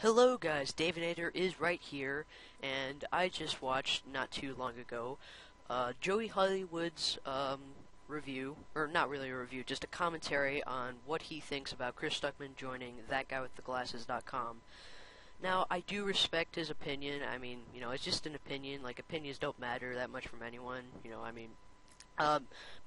Hello guys, Davinator is right here, and I just watched, not too long ago, Joey Hollywood's review, or not really a review, just a commentary on what he thinks about Chris Stuckmann joining ThatGuyWithTheGlasses.com. Now, I do respect his opinion. I mean, you know, it's just an opinion. Like, opinions don't matter that much from anyone, you know, I mean,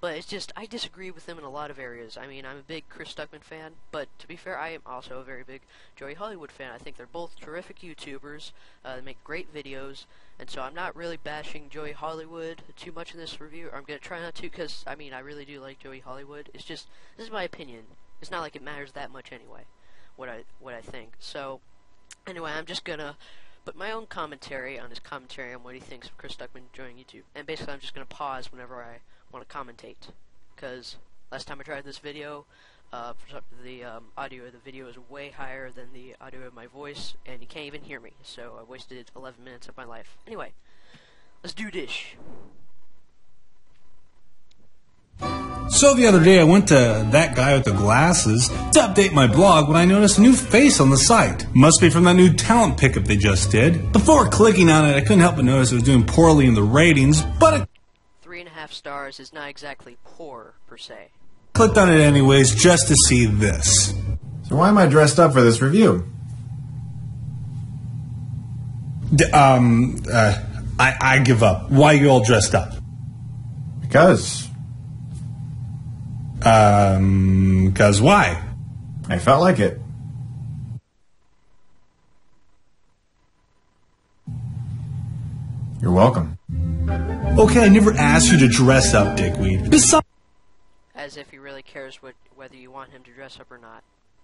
but it's just, I disagree with him in a lot of areas. I mean, I'm a big Chris Stuckmann fan, but to be fair, I am also a very big Joey Hollywood fan. I think they're both terrific YouTubers, they make great videos, and so I'm not really bashing Joey Hollywood too much in this review. I'm going to try not to, because, I mean, I really do like Joey Hollywood. It's just, this is my opinion. It's not like it matters that much anyway, what I think. So, anyway, I'm just going to put my own commentary on his commentary on what he thinks of Chris Stuckmann joining YouTube. And basically, I'm just going to pause whenever I want to commentate, because last time I tried this video, the audio of the video is way higher than the audio of my voice, and you can't even hear me, so I wasted 11 minutes of my life. Anyway, let's do this. So the other day I went to That Guy with the Glasses to update my blog when I noticed a new face on the site. Must be from that new talent pickup they just did. Before clicking on it, I couldn't help but notice it was doing poorly in the ratings, but 3.5 stars is not exactly poor, per se. Clicked on it anyways just to see this. So why am I dressed up for this review? I give up. Why are you all dressed up? Because Why? I felt like it. You're welcome. Okay, I never asked you to dress up, dickweed. As if he really cares whether you want him to dress up or not.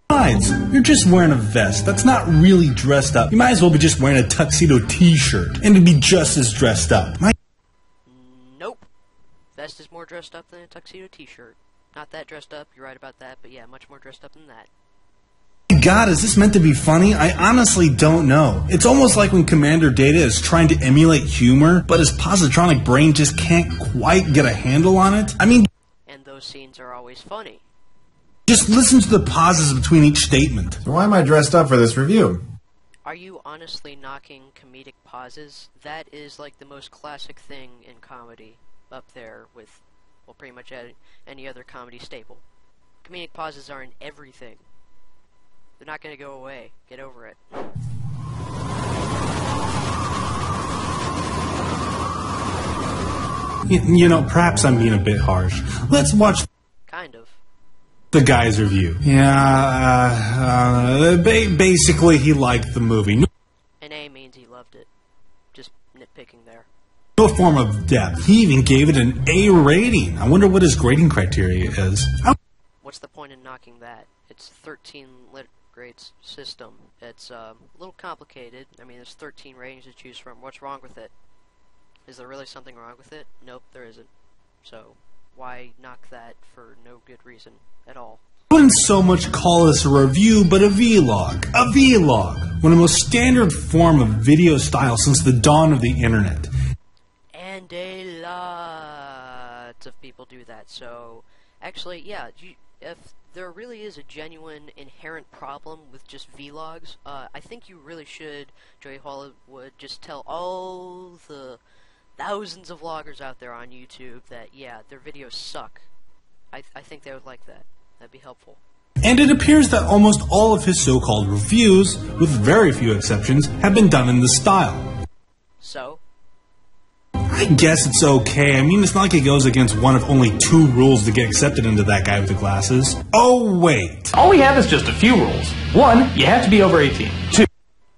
Besides, you're just wearing a vest. That's not really dressed up. You might as well be just wearing a tuxedo t-shirt, and it'd be just as dressed up. Nope. Vest is more dressed up than a tuxedo t-shirt. Not that dressed up, you're right about that, but yeah, much more dressed up than that. God, is this meant to be funny? I honestly don't know. It's almost like when Commander Data is trying to emulate humor, but his positronic brain just can't quite get a handle on it. I mean, and those scenes are always funny. Just listen to the pauses between each statement. So why am I dressed up for this review? Are you honestly knocking comedic pauses? That is like the most classic thing in comedy, up there with, well, pretty much any other comedy staple. Comedic pauses are in everything. They're not going to go away. Get over it. You know, perhaps I'm being a bit harsh. Let's watch Kind of. the guy's review. Yeah, basically he liked the movie. An A means he loved it. Just nitpicking there. No form of depth. He even gave it an A rating. I wonder what his grading criteria is. What's the point in knocking that? It's 13 lit grades system. It's a little complicated. I mean, there's 13 ratings to choose from. What's wrong with it? Is there really something wrong with it? Nope, there isn't. So, why knock that for no good reason at all? I wouldn't so much call this a review, but a vlog. A vlog. One of the most standard form of video style since the dawn of the internet. And a lot of people do that. So, actually, yeah, if there really is a genuine inherent problem with just vlogs, I think you really should, Joey Hollywood, just tell all the thousands of vloggers out there on YouTube that, yeah, their videos suck. I think they would like that. That'd be helpful. And it appears that almost all of his so-called reviews, with very few exceptions, have been done in this style. So? I guess it's okay. I mean, it's not like it goes against one of only 2 rules to get accepted into That Guy with the Glasses. Oh, wait. All we have is just a few rules. 1, you have to be over 18. 2,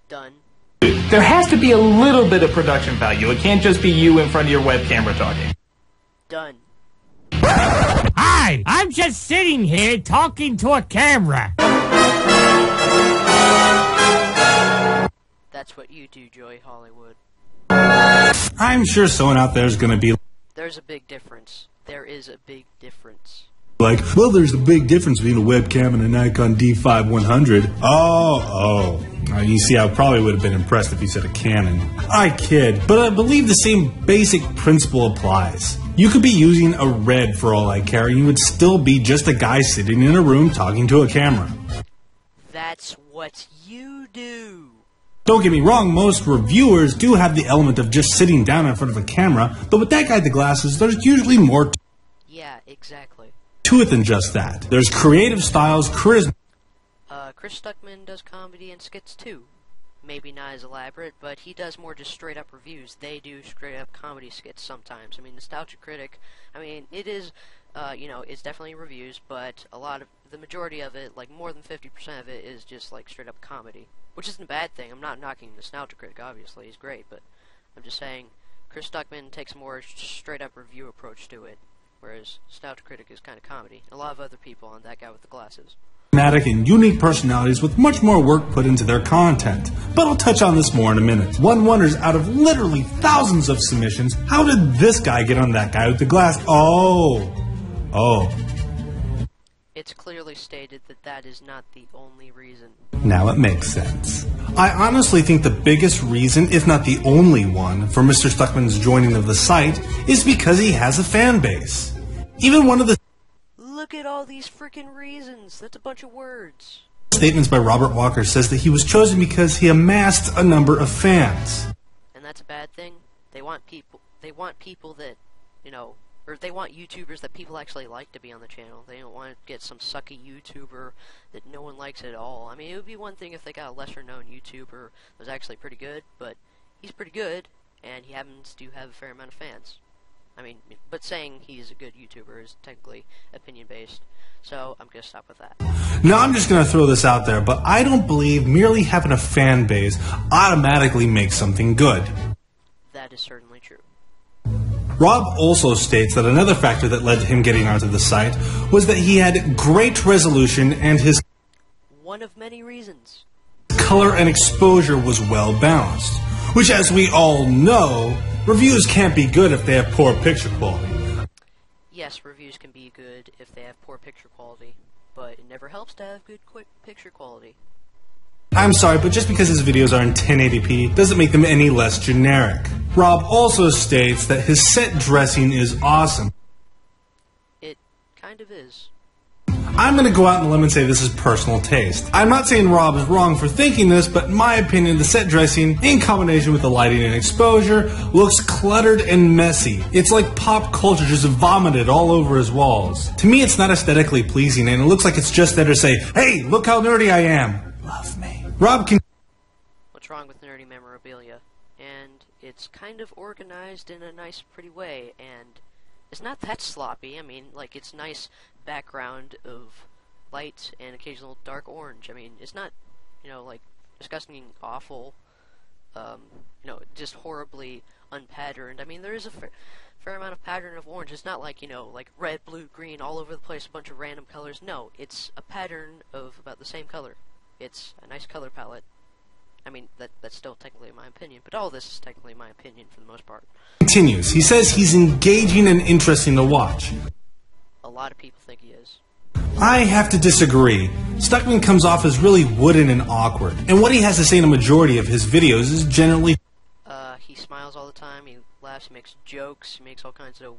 Done. there has to be a little bit of production value. It can't just be you in front of your web camera talking. Done. Hi, I'm just sitting here talking to a camera. That's what you do, Joey Hollywood. I'm sure someone out there is going to be There's a big difference. There is a big difference. like, well, there's a big difference between a webcam and a Nikon D5100. Oh. You see, I probably would have been impressed if you said a Canon. I kid, but I believe the same basic principle applies. You could be using a Red for all I care, and you would still be just a guy sitting in a room talking to a camera. That's what you do. Don't get me wrong, most reviewers do have the element of just sitting down in front of a camera, but with that guy with the glasses, there's usually more Yeah, exactly. to it than just that. There's creative styles, charisma. Chris Stuckmann does comedy and skits too. Maybe not as elaborate, but he does more just straight up reviews. They do straight up comedy skits sometimes. I mean, Nostalgia Critic, I mean, it is, it's definitely reviews, but the majority of it, like more than 50% of it, is just like straight up comedy. Which isn't a bad thing. I'm not knocking Nostalgia Critic, obviously, he's great, but I'm just saying Chris Stuckmann takes a more straight up review approach to it, whereas Nostalgia Critic is kind of comedy. A lot of other people on that guy with the glasses. And unique personalities with much more work put into their content. But I'll touch on this more in a minute. One wonders, out of literally thousands of submissions, how did this guy get on that guy with the glass? Oh. It's clearly stated that that is not the only reason. Now it makes sense. I honestly think the biggest reason, if not the only one, for Mr. Stuckmann's joining of the site is because he has a fan base. Even one of the Look at all these freaking reasons. That's a bunch of words. statements by Robert Walker says that he was chosen because he amassed a number of fans. And that's a bad thing. They want people that, or they want YouTubers that people actually like to be on the channel. They don't want to get some sucky YouTuber that no one likes at all. I mean, it would be one thing if they got a lesser known YouTuber that was actually pretty good, but he's pretty good, and he happens to have a fair amount of fans. I mean, but saying he's a good YouTuber is technically opinion-based, so I'm going to stop with that. Now, I'm just going to throw this out there, but I don't believe merely having a fan base automatically makes something good. That is certainly true. Rob also states that another factor that led to him getting onto the site was that he had great resolution and his One of many reasons. color and exposure was well balanced, which, as we all know, reviews can't be good if they have poor picture quality. Yes, reviews can be good if they have poor picture quality, but it never helps to have good picture quality. I'm sorry, but just because his videos are in 1080p doesn't make them any less generic. Rob also states that his set dressing is awesome. It kind of is. I'm going to go out on a limb and say this is personal taste. I'm not saying Rob is wrong for thinking this, but in my opinion, the set dressing, in combination with the lighting and exposure, looks cluttered and messy. It's like pop culture just vomited all over his walls. To me, it's not aesthetically pleasing, and it looks like it's just there to say, hey, look how nerdy I am. Love me. Rob can... What's wrong with nerdy memorabilia? And it's kind of organized in a nice, pretty way, and it's not that sloppy. I mean, like, it's nice background of light and occasional dark orange. I mean, it's not, like, disgusting, awful, just horribly unpatterned. I mean, there is a fair amount of pattern of orange. It's not like, like red, blue, green, all over the place, a bunch of random colors. No, it's a pattern of about the same color. It's a nice color palette. I mean, that's still technically my opinion, but all this is technically my opinion for the most part. Continues. He says he's engaging and interesting to watch. A lot of people think he is. I have to disagree. Stuckmann comes off as really wooden and awkward, and what he has to say in a majority of his videos is generally... He smiles all the time, he laughs, he makes jokes, he makes all kinds of...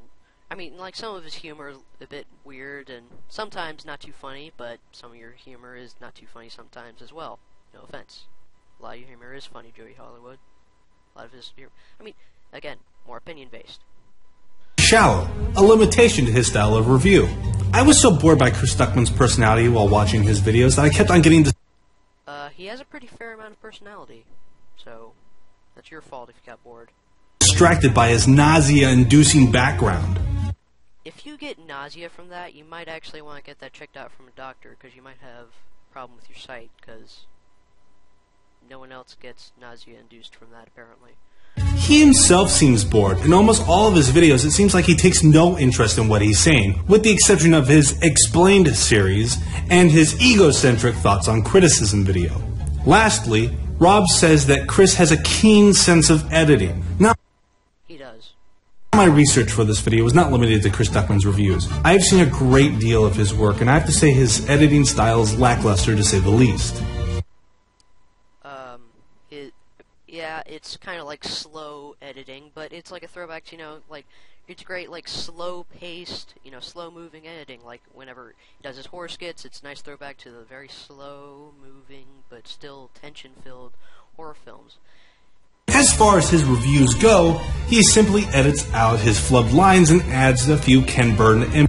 I mean, like, some of his humor is a bit weird, and sometimes not too funny, but some of your humor is not too funny sometimes as well. No offense. A lot of your humor is funny, Joey Hollywood. A lot of his humor... I mean, again, more opinion-based. Shallow, a limitation to his style of review. I was so bored by Chris Stuckmann's personality while watching his videos that I kept on getting He has a pretty fair amount of personality, so that's your fault if you got bored. distracted by his nausea-inducing background. If you get nausea from that, you might actually want to get that checked out from a doctor, because you might have a problem with your sight, because no one else gets nausea-induced from that, apparently. He himself seems bored. In almost all of his videos, it seems like he takes no interest in what he's saying, with the exception of his Explained series and his egocentric thoughts on criticism video. Lastly, Rob says that Chris has a keen sense of editing. Now, He does. my research for this video was not limited to Chris Stuckmann's reviews. I've seen a great deal of his work, and I have to say his editing style is lackluster to say the least. Yeah, it's kind of like slow editing, but it's like a throwback to, like, It's great, like, slow-paced, slow-moving editing. Like, whenever he does his horror skits, it's a nice throwback to the very slow-moving, but still tension-filled horror films. As far as his reviews go, he simply edits out his flubbed lines and adds a few Ken Burton.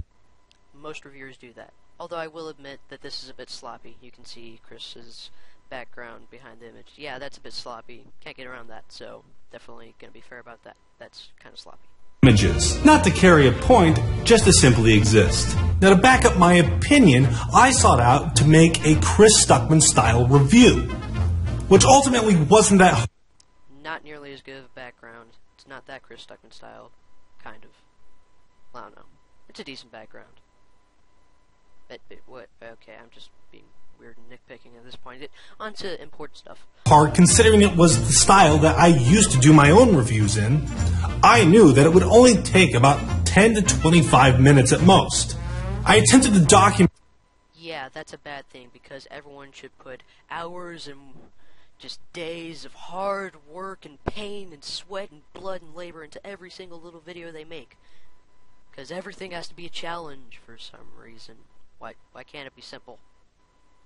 Most reviewers do that. Although I will admit that this is a bit sloppy. You can see Chris's background behind the image. Yeah, that's a bit sloppy. Can't get around that, so definitely gonna be fair about that. That's kind of sloppy. Images. Not to carry a point, just to simply exist. Now, to back up my opinion, I sought out to make a Chris Stuckmann style review, which ultimately wasn't that hard. Not nearly as good of a background. It's not that Chris Stuckmann style. Kind of. I don't know. It's a decent background. What? Okay, I'm just being weird and nitpicking at this point. On to important stuff. Hard, considering it was the style that I used to do my own reviews in. I knew that it would only take about 10 to 25 minutes at most. I attempted to document... Yeah, that's a bad thing, because everyone should put hours and just days of hard work and pain and sweat and blood and labor into every single little video they make. Because everything has to be a challenge for some reason. Why can't it be simple?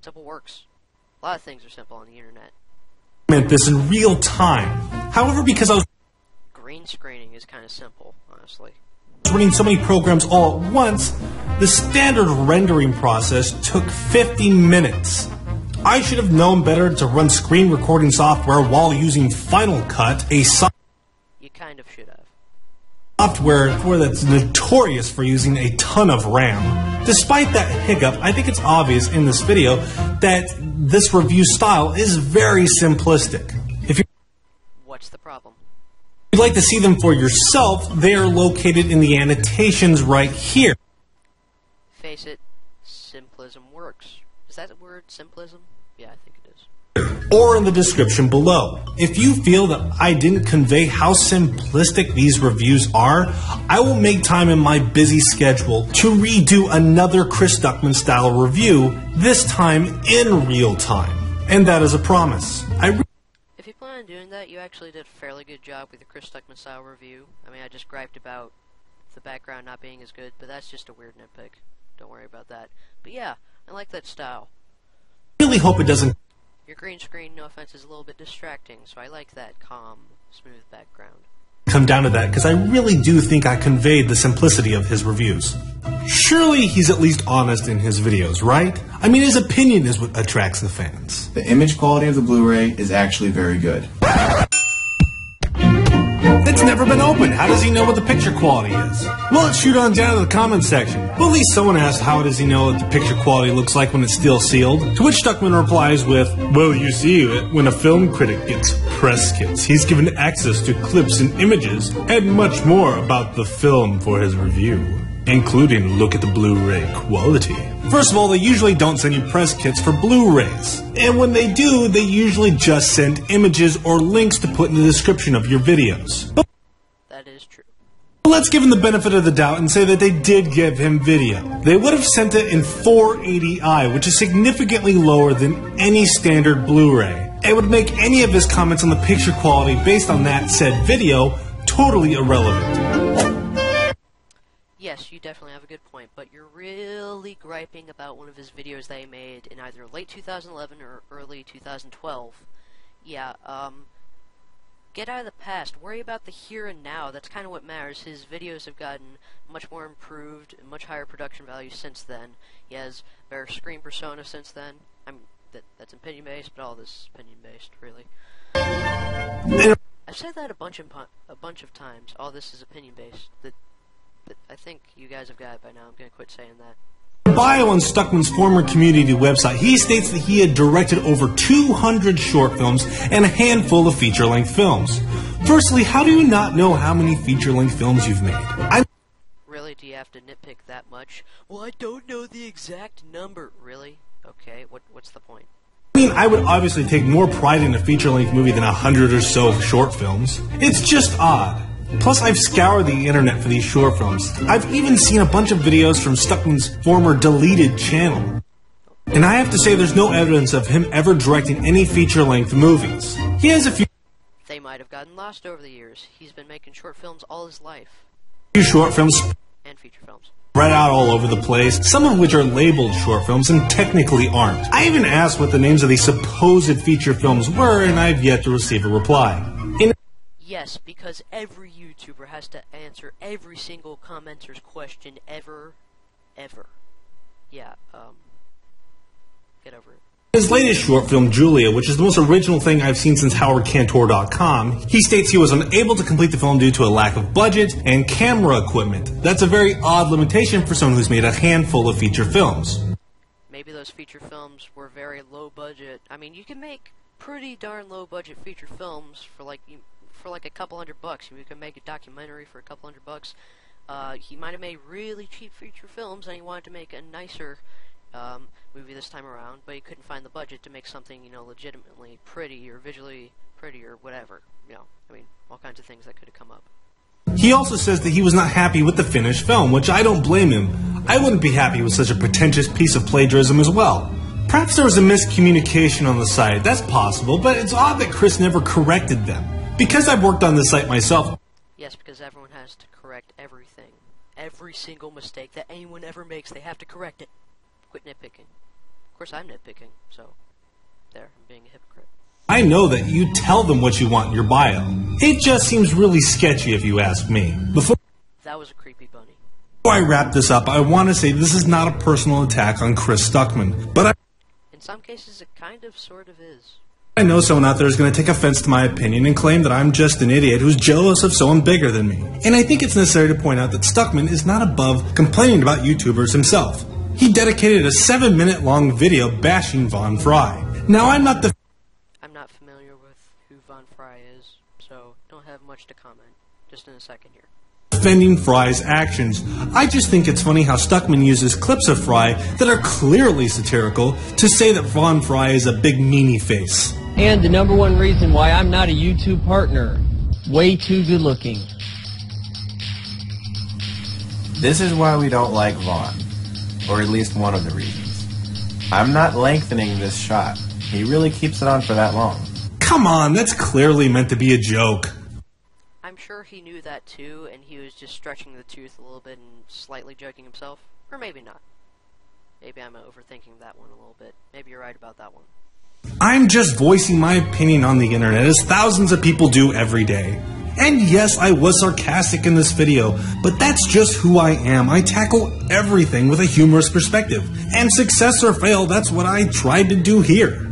Simple works. A lot of things are simple on the internet. This in real time. However, because I was Green screening is kind of simple, honestly. running so many programs all at once, the standard rendering process took 50 minutes. I should have known better to run screen recording software while using Final Cut, a You kind of should have. software that's notorious for using a ton of RAM. Despite that hiccup, I think it's obvious in this video that this review style is very simplistic. If What's the problem? you'd like to see them for yourself, they are located in the annotations right here. Face it, simplism works. Is that the word, simplism? Yeah, I think it is. Or in the description below. If you feel that I didn't convey how simplistic these reviews are, I will make time in my busy schedule to redo another Chris Stuckmann style review, this time in real time. And that is a promise. If you plan on doing that, you actually did a fairly good job with the Chris Stuckmann style review. I mean, I just griped about the background not being as good, but that's just a weird nitpick. Don't worry about that. But yeah, I like that style. I really hope it doesn't Your green screen, no offense, is a little bit distracting, so I like that calm, smooth background. come down to that, because I really do think I conveyed the simplicity of his reviews. Surely he's at least honest in his videos, right? I mean, his opinion is what attracts the fans. The image quality of the Blu-ray is actually very good. It's never been opened. How does he know what the picture quality is? Well, let's shoot on down to the comments section. Well, at least someone asked how does he know what the picture quality looks like when it's still sealed? To which Stuckmann replies with, well, you see, when a film critic gets press kits, he's given access to clips and images and much more about the film for his review, including look at the Blu-ray quality. First of all, they usually don't send you press kits for Blu-rays. And when they do, they usually just send images or links to put in the description of your videos. That is true. Let's give him the benefit of the doubt and say that they did give him video. They would have sent it in 480i, which is significantly lower than any standard Blu-ray. It would make any of his comments on the picture quality based on that said video totally irrelevant. Yes, you definitely have a good point, but you're really griping about one of his videos that he made in either late 2011 or early 2012. Yeah, get out of the past. Worry about the here and now. That's kind of what matters. His videos have gotten much more improved, and much higher production value since then. He has better screen persona since then. That's opinion-based, but all this is opinion-based, really. I've said that a bunch of times. All this is opinion-based. But I think you guys have got it by now. I'm going to quit saying that. Bio on Stuckmann's former community website, he states that he had directed over 200 short films and a handful of feature-length films. Firstly, how do you not know how many feature-length films you've made? Really, do you have to nitpick that much? Well, I don't know the exact number. Really? Okay, what's the point? I mean, I would obviously take more pride in a feature-length movie than 100 or so short films. It's just odd. Plus, I've scoured the internet for these short films. I've even seen a bunch of videos from Stuckmann's former deleted channel. And I have to say there's no evidence of him ever directing any feature-length movies. He has a few... They might have gotten lost over the years. He's been making short films all his life. short films and feature films. spread out all over the place, some of which are labeled short films and technically aren't. I even asked what the names of these supposed feature films were, and I've yet to receive a reply. Yes, because every YouTuber has to answer every single commenter's question ever. Yeah, get over it. His latest short film, Julia, which is the most original thing I've seen since HowardCantor.com, he states he was unable to complete the film due to a lack of budget and camera equipment. That's a very odd limitation for someone who's made a handful of feature films. Maybe those feature films were very low budget. I mean, you can make pretty darn low budget feature films for like a couple $100. You can make a documentary for a couple $100. He might have made really cheap feature films, and he wanted to make a nicer movie this time around, but he couldn't find the budget to make something, legitimately pretty or visually pretty or whatever. I mean, all kinds of things that could have come up. He also says that he was not happy with the finished film, which I don't blame him. I wouldn't be happy with such a pretentious piece of plagiarism as well. Perhaps there was a miscommunication on the site. That's possible, but it's odd that Chris never corrected them. Because I've worked on this site myself. Yes, because everyone has to correct everything. Every single mistake that anyone ever makes, they have to correct it. Quit nitpicking. Of course, I'm nitpicking, so there, I'm being a hypocrite. I know that you tell them what you want in your bio. It just seems really sketchy if you ask me. Before That was a creepy bunny. I wrap this up, I want to say this is not a personal attack on Chris Stuckmann, but In some cases, it kind of, sort of is. I know someone out there is going to take offense to my opinion and claim that I'm just an idiot who's jealous of someone bigger than me. And I think it's necessary to point out that Stuckmann is not above complaining about YouTubers himself. He dedicated a 7-minute long video bashing Von Fry. Now, I'm not familiar with who Von Fry is, so don't have much to comment. Just in a second here. Defending Fry's actions. I just think it's funny how Stuckmann uses clips of Fry that are clearly satirical to say that Von Fry is a big meanie face. And the number one reason why I'm not a YouTube partner. Way too good looking. This is why we don't like Vaughn. Or at least one of the reasons. I'm not lengthening this shot. He really keeps it on for that long. Come on, that's clearly meant to be a joke. I'm sure he knew that too, and he was just stretching the tooth a little bit and slightly joking himself. Or maybe not. Maybe I'm overthinking that one a little bit. Maybe you're right about that one. I'm just voicing my opinion on the internet as thousands of people do every day. And yes, I was sarcastic in this video, but that's just who I am. I tackle everything with a humorous perspective. And success or fail, that's what I tried to do here.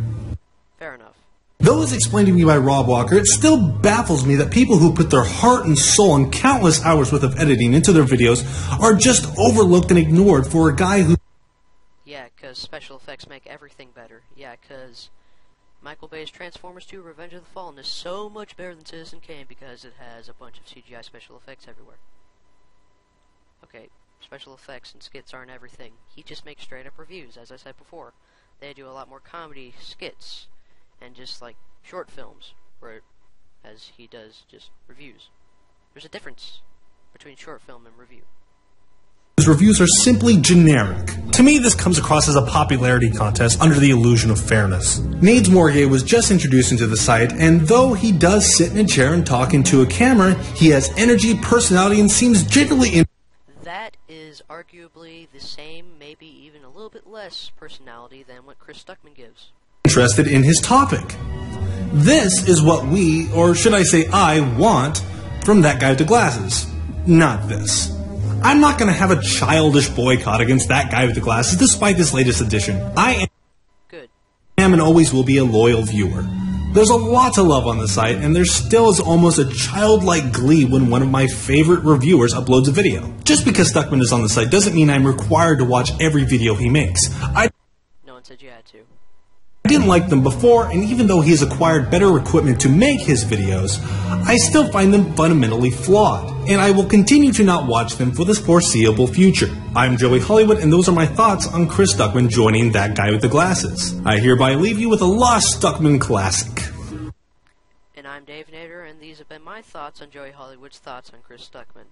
Fair enough. Though as explained to me by Rob Walker, it still baffles me that people who put their heart and soul and countless hours worth of editing into their videos are just overlooked and ignored for a guy who... Yeah, because special effects make everything better. Yeah, because Michael Bay's Transformers 2 Revenge of the Fallen is so much better than Citizen Kane because it has a bunch of CGI special effects everywhere. Okay, special effects and skits aren't everything. He just makes straight up reviews, as I said before. They do a lot more comedy skits and just like short films, as he does just reviews. There's a difference between short film and review. His reviews are simply generic. To me, this comes across as a popularity contest under the illusion of fairness. Nades Morgier was just introduced into the site, and though he does sit in a chair and talk into a camera, he has energy, personality, and seems genuinely That is arguably the same, maybe even a little bit less personality than what Chris Stuckmann gives. interested in his topic. This is what we, or should I say I, want from that guy with the glasses. Not this. I'm not going to have a childish boycott against that guy with the glasses despite this latest edition. I am and always will be a loyal viewer. There's a lot to love on the site, and there still is almost a childlike glee when one of my favorite reviewers uploads a video. Just because Stuckmann is on the site doesn't mean I'm required to watch every video he makes. No one said you had to. I didn't like them before, and even though he has acquired better equipment to make his videos, I still find them fundamentally flawed, and I will continue to not watch them for the foreseeable future. I'm Joey Hollywood, and those are my thoughts on Chris Stuckmann joining that guy with the glasses. I hereby leave you with a lost Stuckmann classic. And I'm Dave Nader, and these have been my thoughts on Joey Hollywood's thoughts on Chris Stuckmann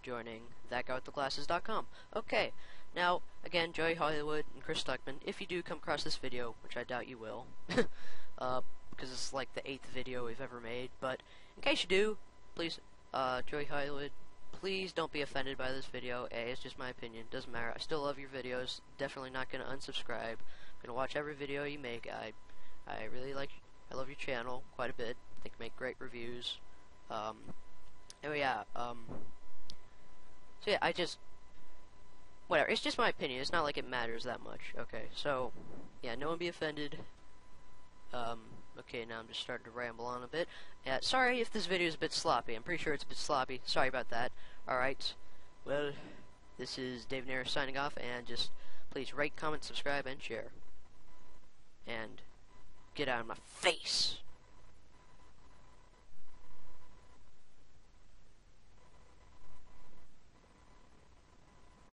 joining thatguywiththeglasses.com. Okay. Now, again, Joey Hollywood and Chris Stuckmann, if you do come across this video, which I doubt you will, because it's like the 8th video we've ever made, but in case you do, please, Joey Hollywood, please don't be offended by this video. It's just my opinion. Doesn't matter. I still love your videos. Definitely not gonna unsubscribe. I'm gonna watch every video you make. I love your channel quite a bit. I think you make great reviews. So yeah, whatever. It's just my opinion. It's not like it matters that much. Okay, so yeah, no one be offended. Okay, now I'm just starting to ramble on a bit. Yeah, sorry if this video is a bit sloppy. I'm pretty sure it's a bit sloppy. Sorry about that. Alright, well, this is Dave Nair signing off, and just please rate, comment, subscribe, and share. And get out of my face!